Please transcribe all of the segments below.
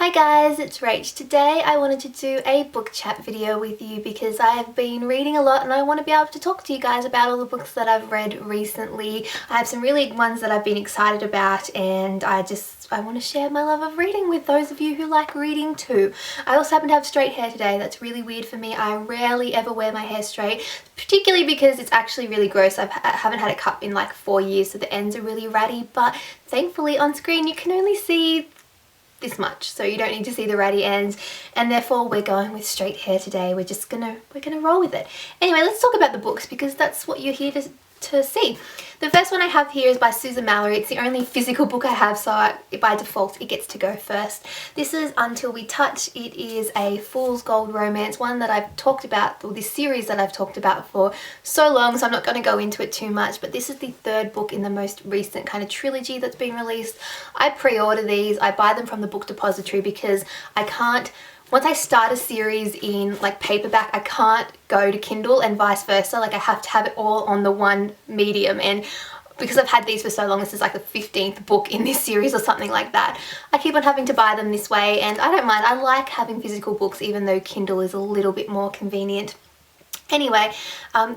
Hi guys, it's Rach. Today I wanted to do a book chat video with you because I have been reading a lot and I want to be able to talk to you guys about all the books that I've read recently. I have some really ones that I've been excited about and I want to share my love of reading with those of you who like reading too. I also happen to have straight hair today. That's really weird for me. I rarely ever wear my hair straight, particularly because it's actually really gross. I haven't had it cut in like 4 years, so the ends are really ratty, but thankfully on screen you can only see this much, so you don't need to see the ratty ends, and therefore we're going with straight hair today. We're gonna roll with it. Anyway, let's talk about the books because that's what you're here to see. The first one I have here is by Susan Mallery. It's the only physical book I have, so by default it gets to go first. This is Until We Touch. It is a fool's gold romance, one that I've talked about, or this series that I've talked about for so long, so I'm not going to go into it too much, but this is the third book in the most recent kind of trilogy that's been released. I pre-order these. I buy them from the book depository because I can't, once I start a series in like paperback, I can't go to Kindle and vice versa. Like I have to have it all on the one medium, and because I've had these for so long, this is like the 15th book in this series or something like that. I keep on having to buy them this way and I don't mind. I like having physical books even though Kindle is a little bit more convenient. Anyway,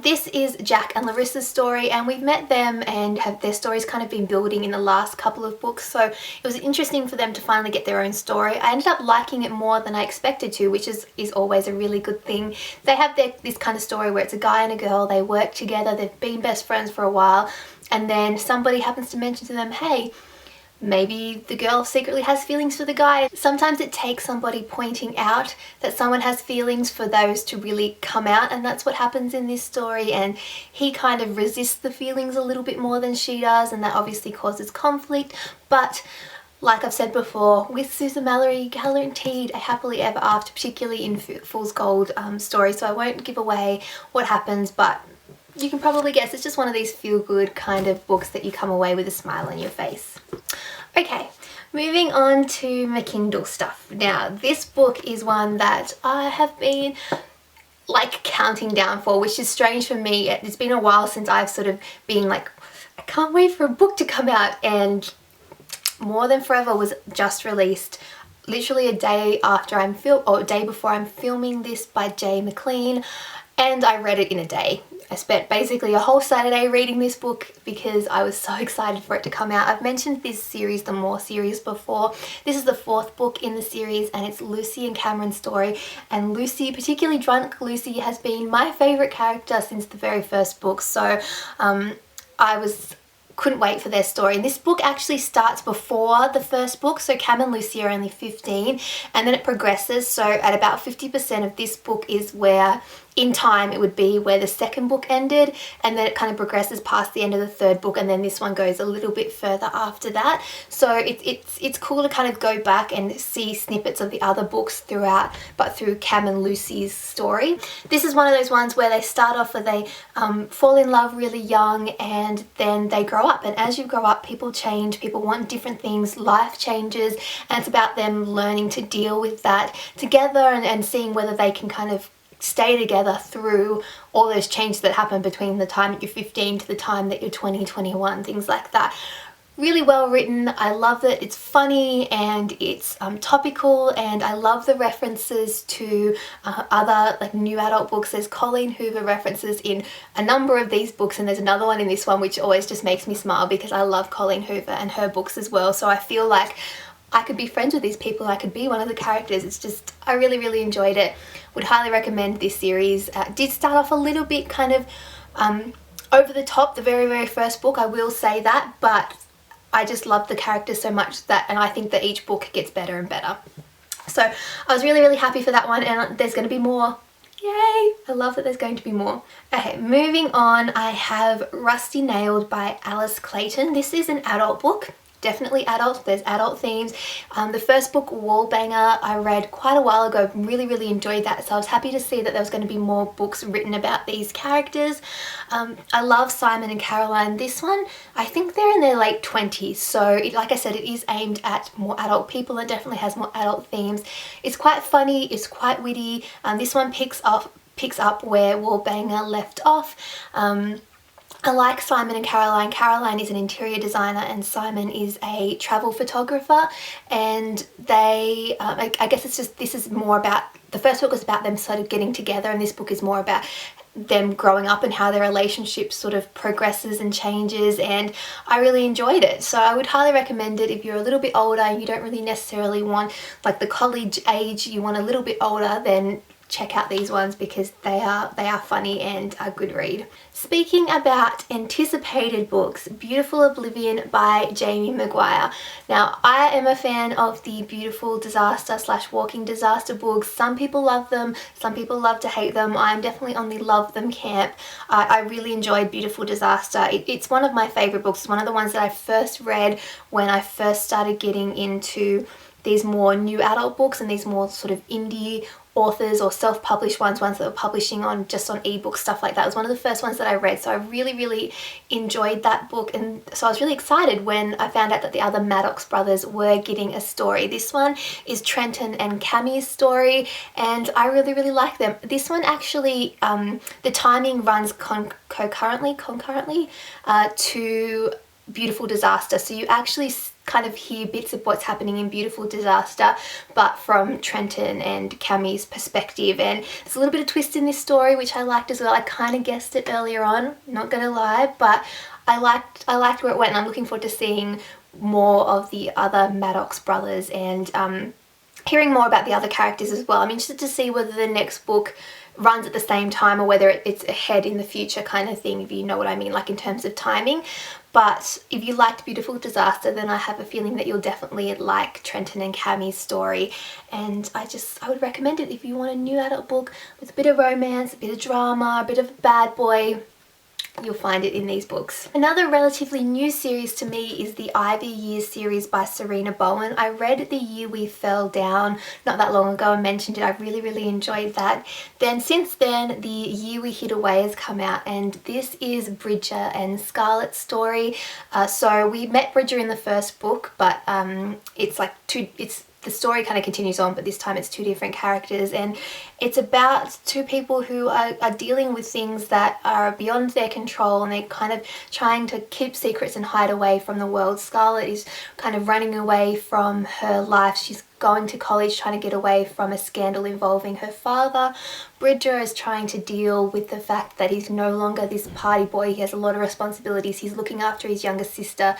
this is Jack and Larissa's story, and we've met them and have their stories kind of been building in the last couple of books, so it was interesting for them to finally get their own story. I ended up liking it more than I expected to, which is always a really good thing. They have this kind of story where it's a guy and a girl, they work together, they've been best friends for a while, and then somebody happens to mention to them, hey, maybe the girl secretly has feelings for the guy. Sometimes it takes somebody pointing out that someone has feelings for those to really come out, and that's what happens in this story, and he kind of resists the feelings a little bit more than she does, and that obviously causes conflict. But like I've said before, with Susan Mallery, guaranteed a happily ever after, particularly in Fool's Gold stories, so I won't give away what happens, but you can probably guess it's just one of these feel-good kind of books that you come away with a smile on your face. Okay, moving on to my Kindle stuff. Now, this book is one that I have been like counting down for, which is strange for me. It's been a while since I've sort of been like, I can't wait for a book to come out, and More Than Forever was just released literally a day before I'm filming this, by Jay McLean, and I read it in a day. I spent basically a whole Saturday reading this book because I was so excited for it to come out. I've mentioned this series, the More series, before. This is the 4th book in the series and it's Lucy and Cameron's story. And Lucy, particularly drunk Lucy, has been my favourite character since the very first book. So couldn't wait for their story. And this book actually starts before the first book, so Cam and Lucy are only 15, and then it progresses. So at about 50% of this book is where, in time, it would be where the second book ended, and then it kind of progresses past the end of the third book, and then this one goes a little bit further after that. So it's cool to kind of go back and see snippets of the other books throughout, but through Cam and Lucy's story. This is one of those ones where they start off where they fall in love really young, and then they grow up, and as you grow up, people change, people want different things, life changes, and it's about them learning to deal with that together and seeing whether they can kind of stay together through all those changes that happen between the time that you're 15 to the time that you're 20, 21, things like that. Really well written. I love that it's funny and it's topical, and I love the references to other like new adult books. There's Colleen Hoover references in a number of these books, and there's another one in this one which always just makes me smile because I love Colleen Hoover and her books as well. So I feel like I could be friends with these people, I could be one of the characters. It's just, I really, really enjoyed it. Would highly recommend this series. Did start off a little bit kind of over the top, the very, very first book, I will say that, but I just love the characters so much and I think that each book gets better and better. So I was really, really happy for that one, and there's going to be more. Yay! I love that there's going to be more. Okay, moving on, I have Rusty Nailed by Alice Clayton. This is an adult book. Definitely adult, there's adult themes. The first book, Wallbanger, I read quite a while ago, really, really enjoyed that, so I was happy to see that there was going to be more books written about these characters. I love Simon and Caroline. This one, I think they're in their late 20s, so like I said, it is aimed at more adult people and definitely has more adult themes. It's quite funny, it's quite witty. This one picks up where Wallbanger left off. I like Simon and Caroline. Caroline is an interior designer and Simon is a travel photographer, and they, I guess it's just, this is more about, the first book was about them sort of getting together, and this book is more about them growing up and how their relationship sort of progresses and changes, and I really enjoyed it. So I would highly recommend it if you're a little bit older and you don't really necessarily want like the college age, you want a little bit older, then check out these ones because they are funny and a good read. Speaking about anticipated books, Beautiful Oblivion by Jamie McGuire. Now, I am a fan of the beautiful disaster / walking disaster books. Some people love them, some people love to hate them. I'm definitely on the love them camp. I really enjoyed Beautiful Disaster. It's one of my favorite books. It's one of the ones that I first read when I first started getting into these more new adult books and these more sort of indie authors or self-published ones that were publishing on just on ebook, stuff like that. It was one of the first ones that I read, so I really enjoyed that book, and so I was really excited when I found out that the other Maddox brothers were getting a story. This one is Trenton and Cammie's story, and I really like them. This one actually, the timing runs concurrently to Beautiful Disaster, so you actually kind of hear bits of what's happening in Beautiful Disaster, but from Trenton and Cammie's perspective, and there's a little bit of twist in this story which I liked as well. I kind of guessed it earlier on, not gonna lie, but I liked where it went, and I'm looking forward to seeing more of the other Maddox brothers and hearing more about the other characters as well. I'm interested to see whether the next book runs at the same time or whether it's ahead in the future kind of thing, if you know what I mean, like in terms of timing. But if you liked Beautiful Disaster, then I have a feeling that you'll definitely like Trenton and Cammie's story, and I would recommend it if you want a new adult book with a bit of romance, a bit of drama, a bit of bad boy. You'll find it in these books. Another relatively new series to me is the Ivy Years series by Sarina Bowen. I read The Year We Fell Down not that long ago and mentioned it. I really enjoyed that. Then since then, The Year We Hid Away has come out, and this is Bridger and Scarlett's story. So we met Bridger in the first book, but the story kind of continues on, but this time it's two different characters, and it's about two people who are dealing with things that are beyond their control, and they're kind of trying to keep secrets and hide away from the world. Scarlett is kind of running away from her life. She's going to college, trying to get away from a scandal involving her father. Bridger is trying to deal with the fact that he's no longer this party boy. He has a lot of responsibilities. He's looking after his younger sister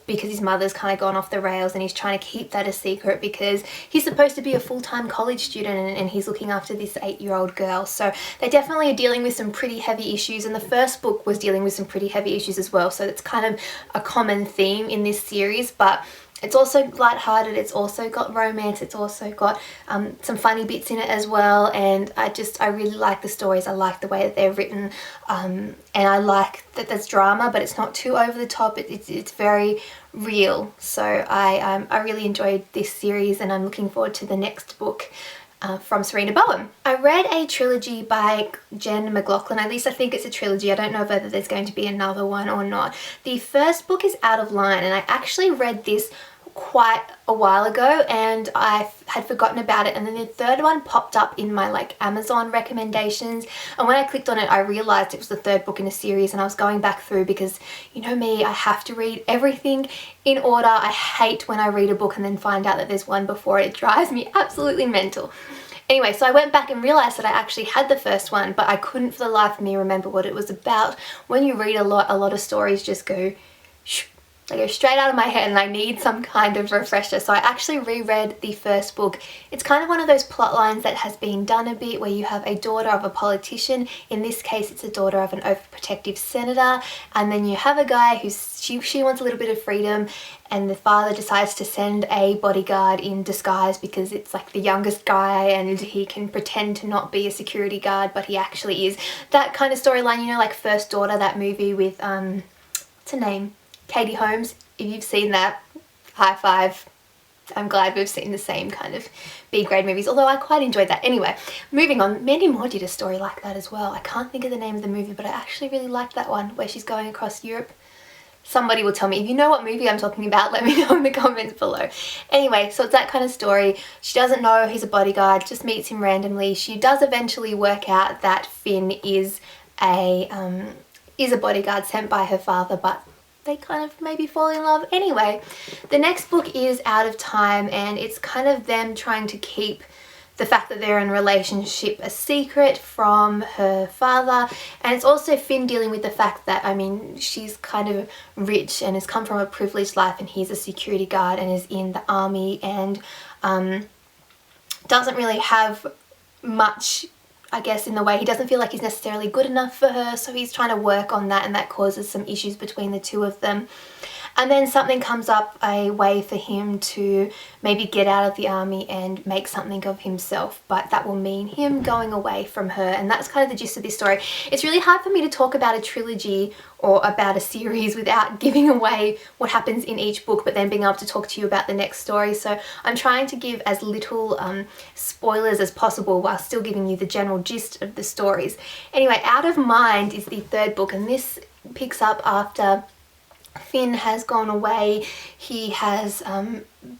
because his mother's kind of gone off the rails, and he's trying to keep that a secret because he's supposed to be a full-time college student, and he's looking after this 8-year-old girl. So they definitely are dealing with some pretty heavy issues, and the first book was dealing with some pretty heavy issues as well, so it's kind of a common theme in this series, but it's also lighthearted, it's also got romance, it's also got some funny bits in it as well, and I really like the stories. I like the way that they're written, and I like that there's drama, but it's not too over the top. It's very real. So I really enjoyed this series, and I'm looking forward to the next book from Sarina Bowen. I read a trilogy by Jen McLaughlin. At least I think it's a trilogy. I don't know whether there's going to be another one or not. The first book is Out of Line, and I actually read this quite a while ago and I had forgotten about it, and then the third one popped up in my like Amazon recommendations, and when I clicked on it I realized it was the third book in a series, and I was going back through because, you know me, I have to read everything in order. I hate when I read a book and then find out that there's one before it. It drives me absolutely mental. Anyway, so I went back and realized that I actually had the first one, but I couldn't for the life of me remember what it was about. When you read a lot of stories just go shh. They go straight out of my head, and I need some kind of refresher. So I actually reread the first book. It's kind of one of those plot lines that has been done a bit, where you have a daughter of a politician. In this case, it's a daughter of an overprotective senator. And then you have a guy who's, she wants a little bit of freedom, and the father decides to send a bodyguard in disguise because it's like the youngest guy and he can pretend to not be a security guard, but he actually is. That kind of storyline, you know, like First Daughter, that movie with, what's her name? Katie Holmes. If you've seen that, high five. I'm glad we've seen the same kind of B-grade movies, although I quite enjoyed that. Anyway, moving on. Mandy Moore did a story like that as well. I can't think of the name of the movie, but I actually really liked that one where she's going across Europe. Somebody will tell me. If you know what movie I'm talking about, let me know in the comments below. Anyway, so it's that kind of story. She doesn't know he's a bodyguard, just meets him randomly. She does eventually work out that Finn is a is a bodyguard sent by her father, but they kind of maybe fall in love anyway. The next book is Out of Time, and it's kind of them trying to keep the fact that they're in a relationship a secret from her father, and it's also Finn dealing with the fact that, I mean, she's kind of rich and has come from a privileged life, and he's a security guard and is in the army and doesn't really have much, I guess, in the way. He doesn't feel like he's necessarily good enough for her, so he's trying to work on that, and that causes some issues between the two of them. And then something comes up, a way for him to maybe get out of the army and make something of himself, but that will mean him going away from her, and that's kind of the gist of this story. It's really hard for me to talk about a trilogy or about a series without giving away what happens in each book, but then being able to talk to you about the next story. So I'm trying to give as little spoilers as possible while still giving you the general gist of the stories. Anyway, Out of Mind is the third book, and this picks up after Finn has gone away. He has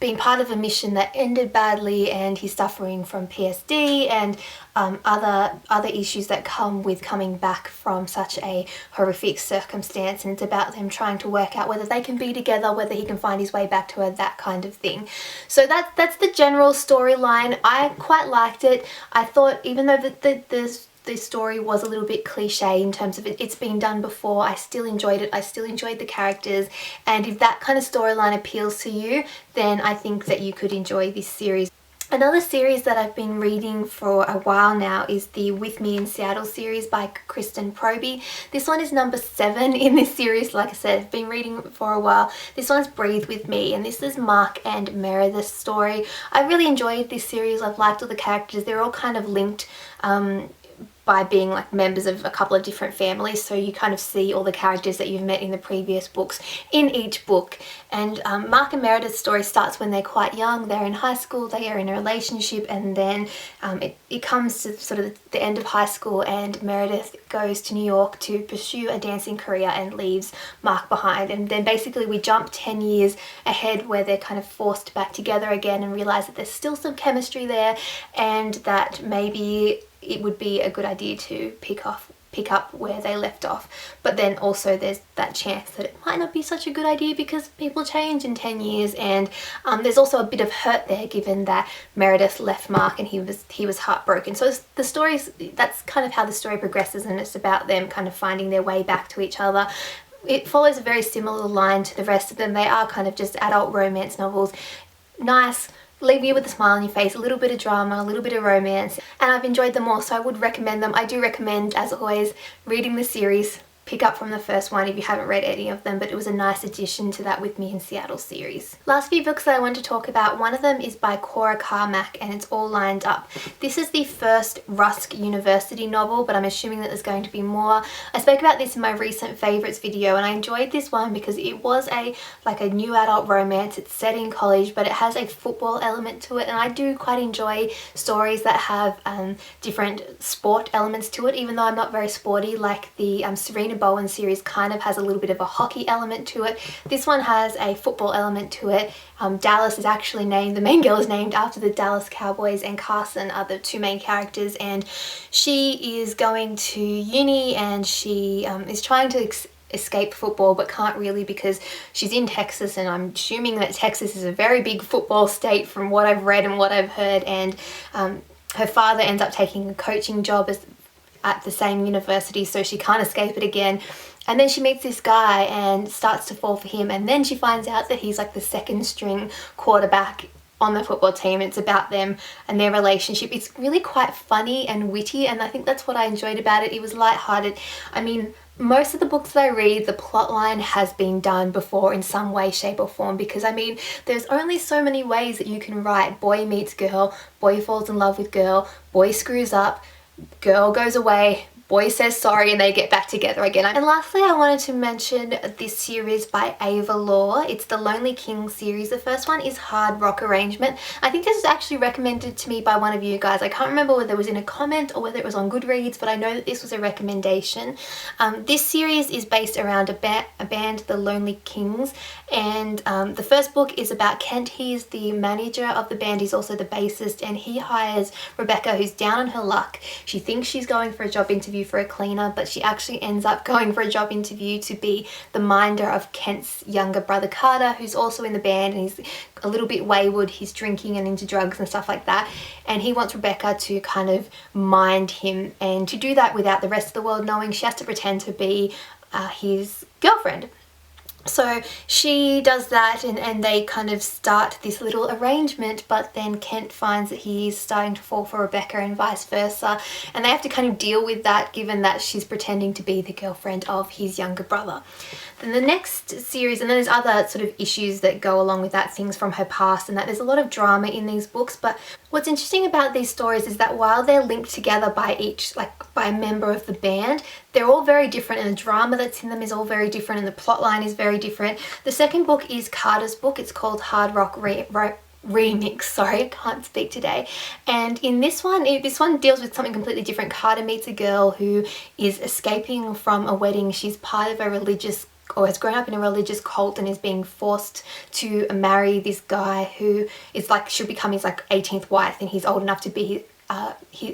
been part of a mission that ended badly, and he's suffering from PSD and other issues that come with coming back from such a horrific circumstance, and it's about them trying to work out whether they can be together, whether he can find his way back to her, that kind of thing. So that's the general storyline. I quite liked it. I thought, even though the story was a little bit cliche in terms of it's been done before, I still enjoyed it. I still enjoyed the characters, and if that kind of storyline appeals to you, then I think that you could enjoy this series. Another series that I've been reading for a while now is the With Me in Seattle series by Kristen Proby. This one is number 7 in this series. Like I said, I've been reading for a while. This one's Breathe With Me, and this is Mark and Meredith's story. I really enjoyed this series. I've liked all the characters. They're all kind of linked by being like members of a couple of different families, so you kind of see all the characters that you've met in the previous books in each book. And Mark and Meredith's story starts when they're quite young. They're in high school, they are in a relationship, and then it comes to sort of the end of high school, and Meredith goes to New York to pursue a dancing career and leaves Mark behind. And then basically we jump 10 years ahead where they're kind of forced back together again and realize that there's still some chemistry there, and that maybe it would be a good idea to pick up where they left off. But then also there's that chance that it might not be such a good idea because people change in 10 years, and there's also a bit of hurt there given that Meredith left Mark and he was heartbroken. So the stories, that's kind of how the story progresses, and it's about them kind of finding their way back to each other. It follows a very similar line to the rest of them. They are kind of just adult romance novels. Nice, leave you with a smile on your face, a little bit of drama, a little bit of romance, and I've enjoyed them all, so I would recommend them. I do recommend, as always, reading the series. Pick up from the first one if you haven't read any of them, but it was a nice addition to that With Me in Seattle series. Last few books that I want to talk about, one of them is by Cora Carmack, and it's All Lined Up. This is the first Rusk University novel, but I'm assuming that there's going to be more. I spoke about this in my recent favourites video, and I enjoyed this one because it was like a new adult romance. It's set in college, but it has a football element to it, and I do quite enjoy stories that have different sport elements to it, even though I'm not very sporty. Like the Sarina Bowen series kind of has a little bit of a hockey element to it. This one has a football element to it. Dallas is actually named, the main girl is named after the Dallas Cowboys, and Carson are the two main characters, and she is going to uni, and she is trying to escape football but can't really because she's in Texas, and I'm assuming that Texas is a very big football state from what I've read and what I've heard, and her father ends up taking a coaching job at the same university, so she can't escape it again. And then she meets this guy and starts to fall for him, and then she finds out that he's like the second string quarterback on the football team. It's about them and their relationship. It's really quite funny and witty, and I think that's what I enjoyed about it. It was lighthearted. I mean, most of the books that I read, the plotline has been done before in some way, shape or form, because I mean, there's only so many ways that you can write boy meets girl, boy falls in love with girl, boy screws up, girl goes away, boy says sorry, and they get back together again. And lastly, I wanted to mention this series by Ava Lore. It's the Lonely King series. The first one is Hard Rock Arrangement. I think this was actually recommended to me by one of you guys. I can't remember whether it was in a comment or whether it was on Goodreads, but I know that this was a recommendation. This series is based around a band, the Lonely Kings, and the first book is about Kent. He's the manager of the band, he's also the bassist, and he hires Rebecca, who's down on her luck. She thinks she's going for a job interview interview for a cleaner, but she actually ends up going for a job interview to be the minder of Kent's younger brother Carter, who's also in the band, and he's a little bit wayward. He's drinking and into drugs and stuff like that, and he wants Rebecca to kind of mind him, and to do that without the rest of the world knowing, she has to pretend to be his girlfriend. So she does that, and they kind of start this little arrangement, but then Kent finds that he's starting to fall for Rebecca and vice versa, and they have to kind of deal with that given that she's pretending to be the girlfriend of his younger brother. Then the next series, and then there's other sort of issues that go along with that, things from her past, and that there's a lot of drama in these books. But what's interesting about these stories is that while they're linked together by each, like by a member of the band, they're all very different, and the drama that's in them is all very different, and the plot line is very different. The second book is Carter's book. It's called Hard Rock Remix, sorry, I can't speak today. And in this one deals with something completely different. Carter meets a girl who is escaping from a wedding. She's part of a religious, or has grown up in a religious cult, and is being forced to marry this guy who is like, she'll become his like 18th wife, and he's old enough to be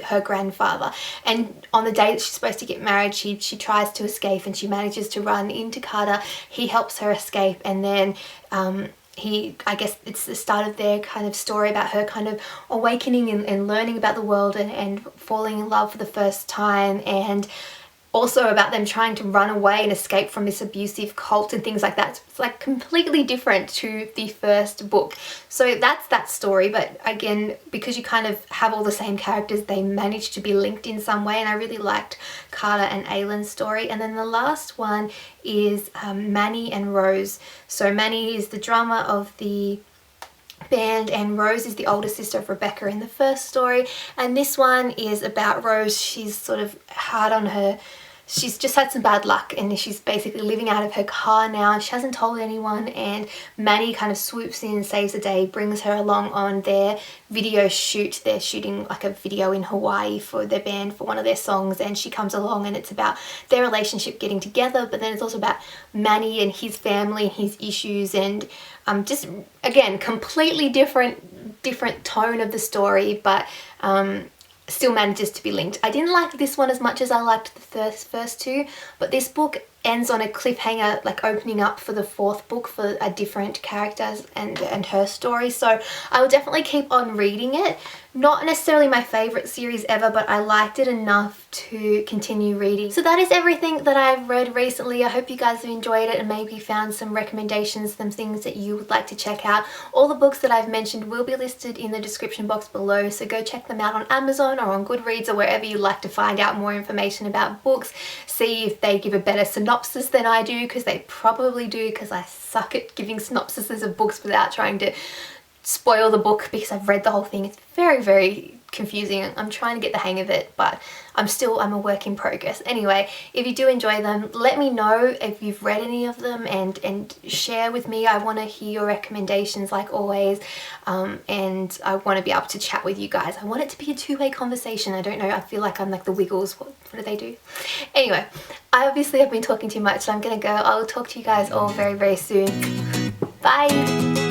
her grandfather. And on the day that she's supposed to get married, she tries to escape, and she manages to run into Carter. He helps her escape, and then I guess it's the start of their kind of story about her kind of awakening and learning about the world and falling in love for the first time, and also about them trying to run away and escape from this abusive cult and things like that. So it's like completely different to the first book. So that's that story, but again, because you kind of have all the same characters, they managed to be linked in some way, and I really liked Carter and Aylin's story. And then the last one is Manny and Rose. So Manny is the drummer of the band, and Rose is the older sister of Rebecca in the first story. And this one is about Rose. She's sort of hard on her. She's just had some bad luck, and she's basically living out of her car now. She hasn't told anyone, and Manny kind of swoops in, saves the day, brings her along on their video shoot. They're shooting like a video in Hawaii for their band for one of their songs, and she comes along, and it's about their relationship getting together, but then it's also about Manny and his family and his issues, and just again completely different tone of the story, but still manages to be linked. I didn't like this one as much as I liked the first two, but this book ends on a cliffhanger, like opening up for the fourth book for a different character and her story. So I will definitely keep on reading it. Not necessarily my favourite series ever, but I liked it enough to continue reading. So that is everything that I've read recently. I hope you guys have enjoyed it and maybe found some recommendations, some things that you would like to check out. All the books that I've mentioned will be listed in the description box below, so go check them out on Amazon or on Goodreads or wherever you like to find out more information about books. See if they give a better synopsis than I do, because they probably do, because I suck at giving synopsises of books without trying to spoil the book, because I've read the whole thing. It's very, very confusing. I'm trying to get the hang of it, but I'm a work in progress. Anyway, if you do enjoy them, let me know if you've read any of them, and share with me. I want to hear your recommendations like always, and I want to be able to chat with you guys. I want it to be a two-way conversation. I don't know, I feel like I'm like the Wiggles. What do they do? Anyway, I obviously have been talking too much, so I'm gonna go. I'll talk to you guys all very, very soon. Bye!